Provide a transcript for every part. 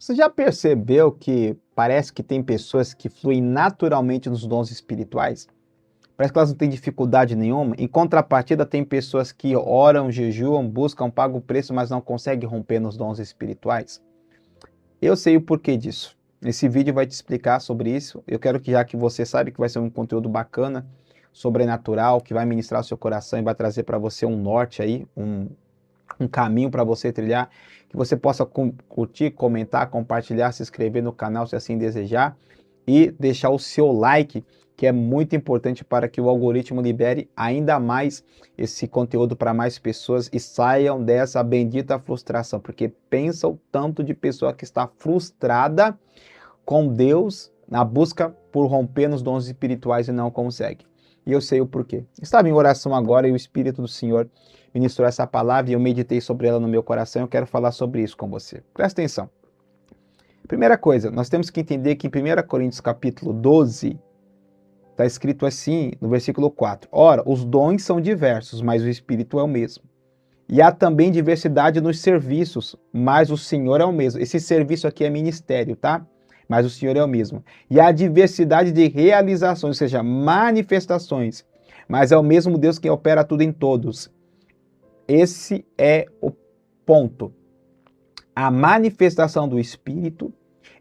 Você já percebeu que parece que tem pessoas que fluem naturalmente nos dons espirituais? Parece que elas não têm dificuldade nenhuma. Em contrapartida, tem pessoas que oram, jejuam, buscam, pagam o preço, mas não conseguem romper nos dons espirituais. Eu sei o porquê disso. Esse vídeo vai te explicar sobre isso. Eu quero que, já que você sabe que vai ser um conteúdo bacana, sobrenatural, que vai ministrar o seu coração e vai trazer para você um norte aí, um caminho para você trilhar, que você possa curtir, comentar, compartilhar, se inscrever no canal se assim desejar e deixar o seu like, que é muito importante para que o algoritmo libere ainda mais esse conteúdo para mais pessoas e saiam dessa bendita frustração, porque pensa o tanto de pessoa que está frustrada com Deus na busca por romper nos dons espirituais e não consegue. E eu sei o porquê. Estava em oração agora e o Espírito do Senhor ministrou essa palavra e eu meditei sobre ela no meu coração. Eu quero falar sobre isso com você. Presta atenção. Primeira coisa, nós temos que entender que em 1 Coríntios capítulo 12, está escrito assim no versículo 4. Ora, os dons são diversos, mas o Espírito é o mesmo. E há também diversidade nos serviços, mas o Senhor é o mesmo. Esse serviço aqui é ministério, tá? Mas o Senhor é o mesmo. E há diversidade de realizações, ou seja, manifestações, mas é o mesmo Deus quem opera tudo em todos. Esse é o ponto. A manifestação do Espírito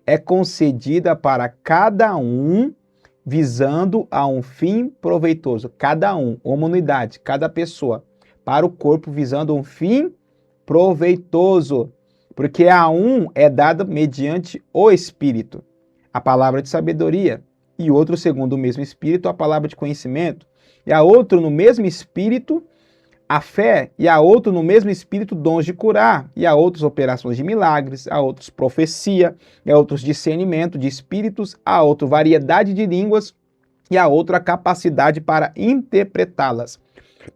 é concedida para cada um visando a um fim proveitoso. Cada um, uma unidade, cada pessoa, para o corpo visando um fim proveitoso. Porque a um é dada mediante o Espírito a palavra de sabedoria, e outro, segundo o mesmo Espírito, a palavra de conhecimento, e a outro, no mesmo Espírito, a fé, e a outro, no mesmo Espírito, dons de curar, e a outros, operações de milagres, a outros, profecia, e a outros, discernimento de espíritos, a outro, variedade de línguas, e a outro, a capacidade para interpretá-las.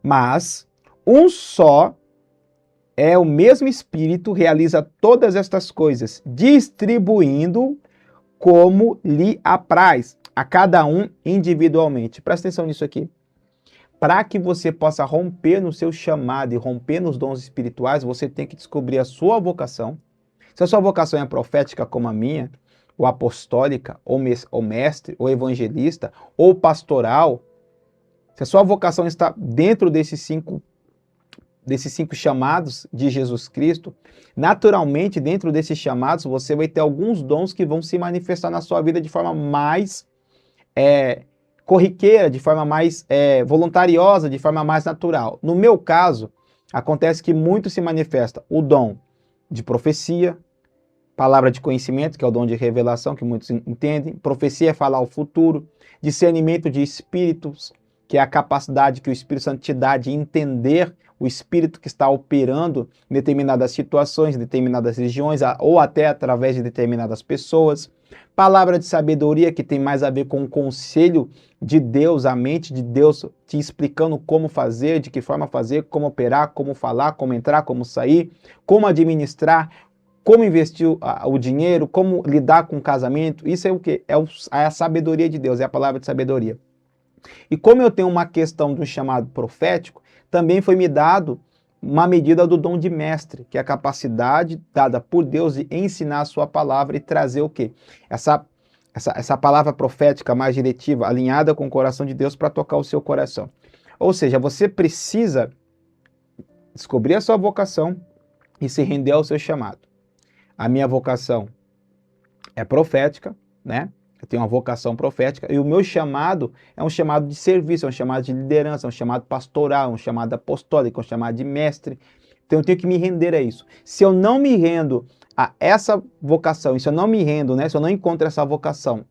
Mas um só é o mesmo Espírito, realiza todas estas coisas, distribuindo como lhe apraz, a cada um individualmente. Presta atenção nisso aqui. Para que você possa romper no seu chamado e romper nos dons espirituais, você tem que descobrir a sua vocação. Se a sua vocação é profética como a minha, ou apostólica, ou mestre, ou evangelista, ou pastoral, se a sua vocação está dentro desses cinco chamados de Jesus Cristo, naturalmente, dentro desses chamados, você vai ter alguns dons que vão se manifestar na sua vida de forma mais corriqueira, de forma mais voluntariosa, de forma mais natural. No meu caso, acontece que muito se manifesta o dom de profecia, palavra de conhecimento, que é o dom de revelação, que muitos entendem, profecia é falar o futuro, discernimento de espíritos, que é a capacidade que o Espírito Santo te dá de entender o Espírito que está operando em determinadas situações, em determinadas regiões, ou até através de determinadas pessoas. Palavra de sabedoria, que tem mais a ver com o conselho de Deus, a mente de Deus te explicando como fazer, de que forma fazer, como operar, como falar, como entrar, como sair, como administrar, como investir o dinheiro, como lidar com o casamento. Isso é o quê? É a sabedoria de Deus, é a palavra de sabedoria. E como eu tenho uma questão do chamado profético, também foi me dado uma medida do dom de mestre, que é a capacidade dada por Deus de ensinar a sua palavra e trazer o quê? Essa palavra profética mais diretiva, alinhada com o coração de Deus para tocar o seu coração. Ou seja, você precisa descobrir a sua vocação e se render ao seu chamado. A minha vocação é profética, né? Eu tenho uma vocação profética e o meu chamado é um chamado de serviço, é um chamado de liderança, é um chamado pastoral, é um chamado apostólico, é um chamado de mestre. Então eu tenho que me render a isso. Se eu não me rendo a essa vocação, e se eu não me rendo, né, se eu não encontro essa vocação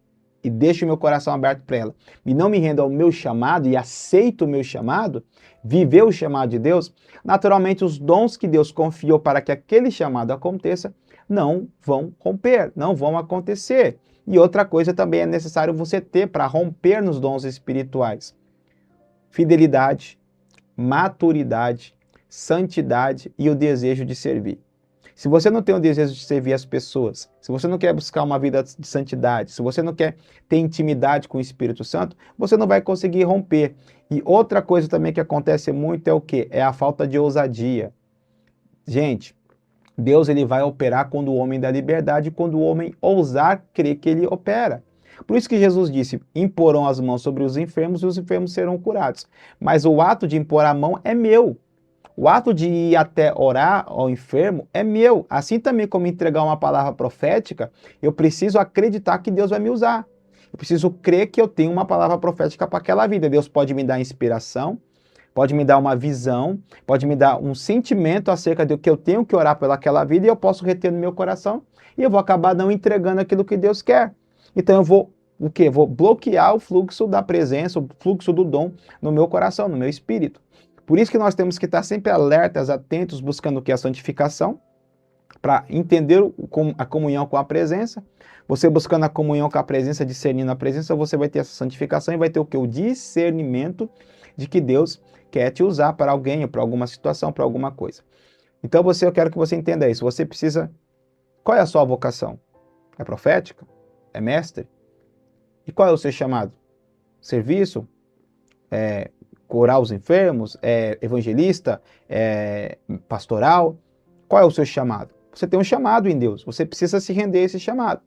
e deixo o meu coração aberto para ela, e não me rendo ao meu chamado e aceito o meu chamado, viver o chamado de Deus, naturalmente os dons que Deus confiou para que aquele chamado aconteça não vão romper, não vão acontecer. E outra coisa também é necessário você ter para romper nos dons espirituais: fidelidade, maturidade, santidade e o desejo de servir. Se você não tem o desejo de servir as pessoas, se você não quer buscar uma vida de santidade, se você não quer ter intimidade com o Espírito Santo, você não vai conseguir romper. E outra coisa também que acontece muito é o quê? É a falta de ousadia. Gente, Deus ele vai operar quando o homem dá liberdade, quando o homem ousar crer que ele opera. Por isso que Jesus disse: imporão as mãos sobre os enfermos e os enfermos serão curados. Mas o ato de impor a mão é meu. O ato de ir até orar ao enfermo é meu. Assim também como entregar uma palavra profética, eu preciso acreditar que Deus vai me usar. Eu preciso crer que eu tenho uma palavra profética para aquela vida. Deus pode me dar inspiração, pode me dar uma visão, pode me dar um sentimento acerca do que eu tenho que orar pelaquela vida e eu posso reter no meu coração e eu vou acabar não entregando aquilo que Deus quer. Então eu vou o quê? Vou bloquear o fluxo da presença, o fluxo do dom no meu coração, no meu espírito. Por isso que nós temos que estar sempre alertas, atentos, buscando o que? A santificação, para entender a comunhão com a presença. Você buscando a comunhão com a presença, discernindo a presença, você vai ter essa santificação e vai ter o que? O discernimento de que Deus quer te usar para alguém, para alguma situação, para alguma coisa. Então eu quero que você entenda isso. Você precisa... Qual é a sua vocação? É profética? É mestre? E qual é o seu chamado? Serviço? Curar os enfermos? Evangelista? Pastoral? Qual é o seu chamado? Você tem um chamado em Deus. Você precisa se render a esse chamado.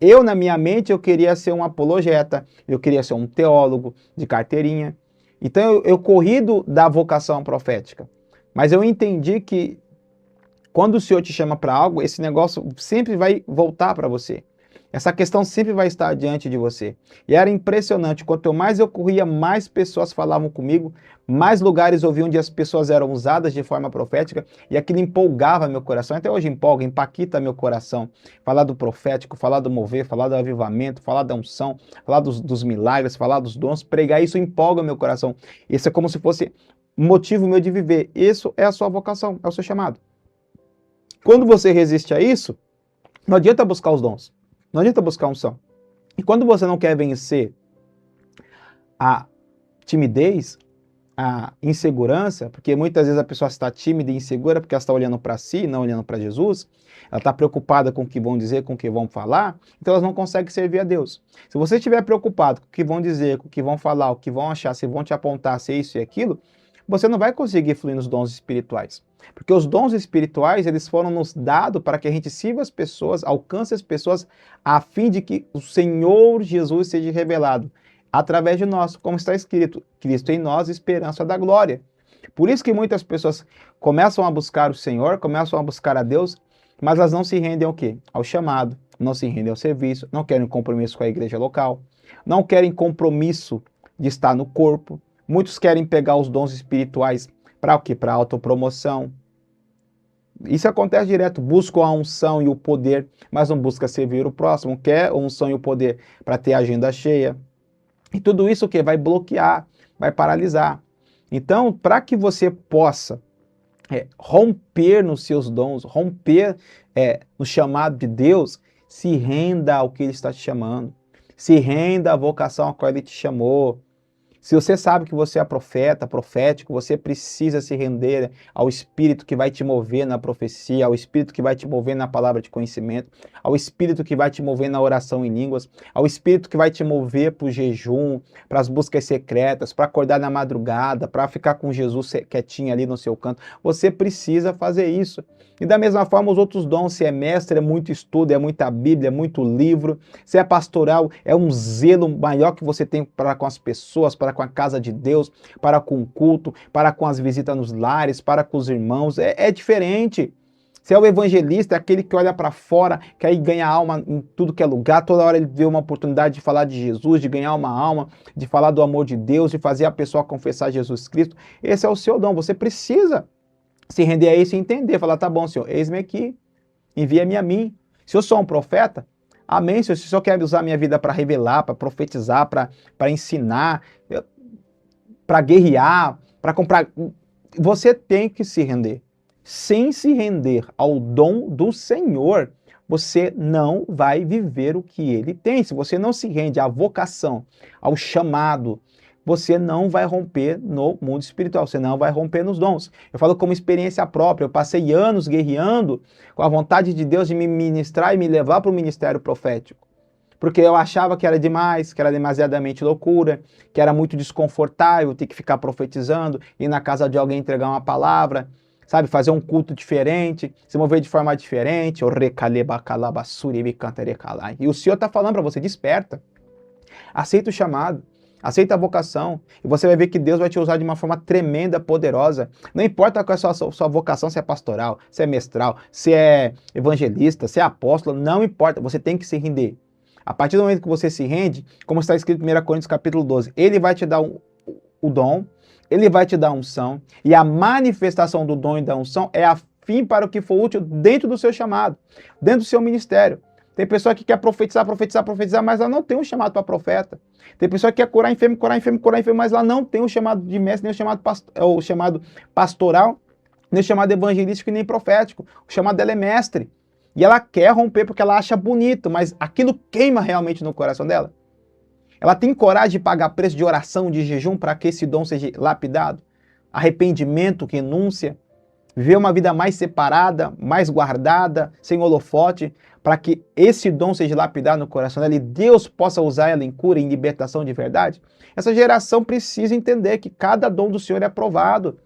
Eu, na minha mente, eu queria ser um apologeta, eu queria ser um teólogo de carteirinha. Então eu corri da vocação profética. Mas eu entendi que quando o Senhor te chama para algo, esse negócio sempre vai voltar para você. Essa questão sempre vai estar diante de você. E era impressionante, quanto mais eu corria, mais pessoas falavam comigo, mais lugares eu vi onde as pessoas eram usadas de forma profética, e aquilo empolgava meu coração, até hoje empolga, empaquita meu coração. Falar do profético, falar do mover, falar do avivamento, falar da unção, falar dos milagres, falar dos dons, pregar isso empolga meu coração. Isso é como se fosse um motivo meu de viver. Isso é a sua vocação, é o seu chamado. Quando você resiste a isso, não adianta buscar os dons. Não adianta buscar unção. E quando você não quer vencer a timidez, a insegurança, porque muitas vezes a pessoa está tímida e insegura porque ela está olhando para si, não olhando para Jesus, ela está preocupada com o que vão dizer, com o que vão falar, então elas não conseguem servir a Deus. Se você estiver preocupado com o que vão dizer, com o que vão falar, o que vão achar, se vão te apontar, se é isso e aquilo, você não vai conseguir fluir nos dons espirituais. Porque os dons espirituais, eles foram nos dados para que a gente sirva as pessoas, alcance as pessoas, a fim de que o Senhor Jesus seja revelado através de nós, como está escrito, Cristo em nós, esperança da glória. Por isso que muitas pessoas começam a buscar o Senhor, começam a buscar a Deus, mas elas não se rendem ao quê? Ao chamado, não se rendem ao serviço, não querem compromisso com a igreja local, não querem compromisso de estar no corpo. Muitos querem pegar os dons espirituais para o quê? Para autopromoção. Isso acontece direto. Buscam a unção e o poder, mas não busca servir o próximo. Quer a unção e o poder para ter a agenda cheia. E tudo isso o quê? Vai bloquear, vai paralisar. Então, para que você possa romper nos seus dons, romper no chamado de Deus, se renda ao que Ele está te chamando. Se renda à vocação a qual Ele te chamou. Se você sabe que você é profeta, profético, você precisa se render ao Espírito que vai te mover na profecia, ao Espírito que vai te mover na palavra de conhecimento, ao Espírito que vai te mover na oração em línguas, ao Espírito que vai te mover para o jejum, para as buscas secretas, para acordar na madrugada, para ficar com Jesus quietinho ali no seu canto. Você precisa fazer isso. E da mesma forma os outros dons, se é mestre, é muito estudo, é muita Bíblia, é muito livro, se é pastoral, é um zelo maior que você tem para com as pessoas, para com a casa de Deus, para com o culto, para com as visitas nos lares, para com os irmãos, é diferente. Se é o evangelista, é aquele que olha para fora, que aí ganha alma em tudo que é lugar, toda hora ele vê uma oportunidade de falar de Jesus, de ganhar uma alma, de falar do amor de Deus, de fazer a pessoa confessar Jesus Cristo. Esse é o seu dom, você precisa se render a isso e entender, falar, tá bom, Senhor, eis-me aqui, envia-me a mim. Se eu sou um profeta, amém, Senhor, se o Senhor quer usar a minha vida para revelar, para profetizar, para ensinar, para guerrear, para comprar, você tem que se render. Sem se render ao dom do Senhor, você não vai viver o que Ele tem. Se você não se rende à vocação, ao chamado, você não vai romper no mundo espiritual, você não vai romper nos dons. Eu falo como experiência própria, eu passei anos guerreando com a vontade de Deus de me ministrar e me levar para o ministério profético. Porque eu achava que era demais, que era demasiadamente loucura, que era muito desconfortável ter que ficar profetizando, ir na casa de alguém entregar uma palavra. sabe, fazer um culto diferente, se mover de forma diferente, e o Senhor está falando para você, desperta, aceita o chamado, aceita a vocação, e você vai ver que Deus vai te usar de uma forma tremenda, poderosa. Não importa qual é a sua vocação, se é pastoral, se é mestral, se é evangelista, se é apóstolo, não importa, você tem que se render. A partir do momento que você se rende, como está escrito em 1 Coríntios capítulo 12, ele vai te dar o dom, ele vai te dar a unção, e a manifestação do dom e da unção é a fim para o que for útil dentro do seu chamado, dentro do seu ministério. Tem pessoa que quer profetizar, mas ela não tem um chamado para profeta. Tem pessoa que quer curar enfermo, mas ela não tem o chamado de mestre, nem o chamado pastoral, nem o chamado evangelístico, nem profético. O chamado dela é mestre. E ela quer romper porque ela acha bonito, mas aquilo queima realmente no coração dela. Ela tem coragem de pagar preço de oração, de jejum, para que esse dom seja lapidado? Arrependimento, renúncia, viver uma vida mais separada, mais guardada, sem holofote, para que esse dom seja lapidado no coração dela e Deus possa usar ela em cura, em libertação de verdade? Essa geração precisa entender que cada dom do Senhor é aprovado.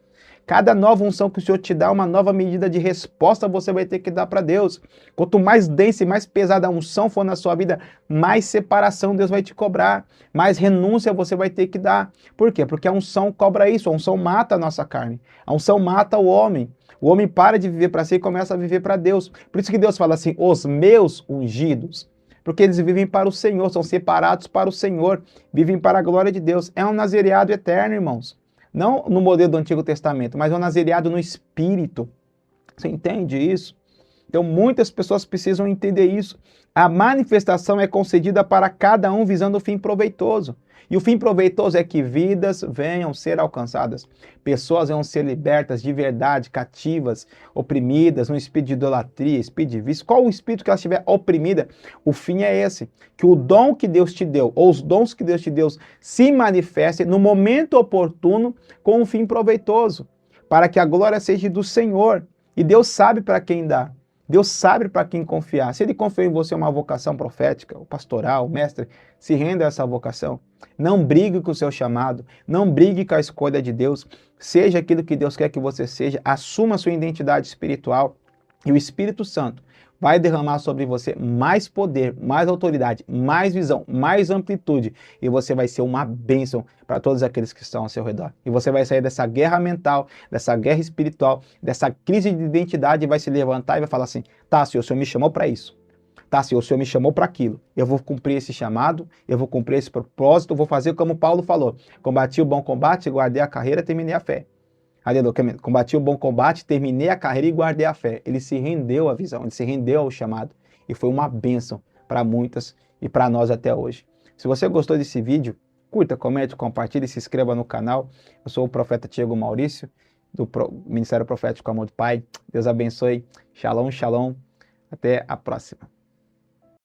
Cada nova unção que o Senhor te dá, uma nova medida de resposta você vai ter que dar para Deus. Quanto mais densa e mais pesada a unção for na sua vida, mais separação Deus vai te cobrar, mais renúncia você vai ter que dar. Por quê? Porque a unção cobra isso, a unção mata a nossa carne, a unção mata o homem. O homem para de viver para si e começa a viver para Deus. Por isso que Deus fala assim, os meus ungidos, porque eles vivem para o Senhor, são separados para o Senhor, vivem para a glória de Deus. É um nazereado eterno, irmãos. Não no modelo do Antigo Testamento, mas é um nazereado no Espírito. Você entende isso? Então muitas pessoas precisam entender isso. A manifestação é concedida para cada um visando o fim proveitoso. E o fim proveitoso é que vidas venham ser alcançadas. Pessoas venham ser libertas de verdade, cativas, oprimidas, no espírito de idolatria, espírito de vício. Qual o espírito que ela estiver oprimida? O fim é esse. Que o dom que Deus te deu, ou os dons que Deus te deu, se manifestem no momento oportuno com um fim proveitoso. Para que a glória seja do Senhor. E Deus sabe para quem dá. Deus sabe para quem confiar. Se Ele confiou em você uma vocação profética, o pastoral, o mestre, se renda a essa vocação. Não brigue com o seu chamado, não brigue com a escolha de Deus. Seja aquilo que Deus quer que você seja, assuma a sua identidade espiritual e o Espírito Santo vai derramar sobre você mais poder, mais autoridade, mais visão, mais amplitude e você vai ser uma bênção para todos aqueles que estão ao seu redor. E você vai sair dessa guerra mental, dessa guerra espiritual, dessa crise de identidade e vai se levantar e vai falar assim, tá, Senhor, o Senhor me chamou para isso. Tá, Senhor, o Senhor me chamou para aquilo. Eu vou cumprir esse chamado, eu vou cumprir esse propósito, eu vou fazer como Paulo falou. Combati o bom combate, guardei a carreira, terminei a fé. Aleluia. Combati o bom combate, terminei a carreira e guardei a fé. Ele se rendeu à visão, ele se rendeu ao chamado. E foi uma bênção para muitas e para nós até hoje. Se você gostou desse vídeo, curta, comente, compartilhe, se inscreva no canal. Eu sou o profeta Tiago Maurício, do Ministério Profético Amor do Pai. Deus abençoe. Shalom, shalom. Até a próxima.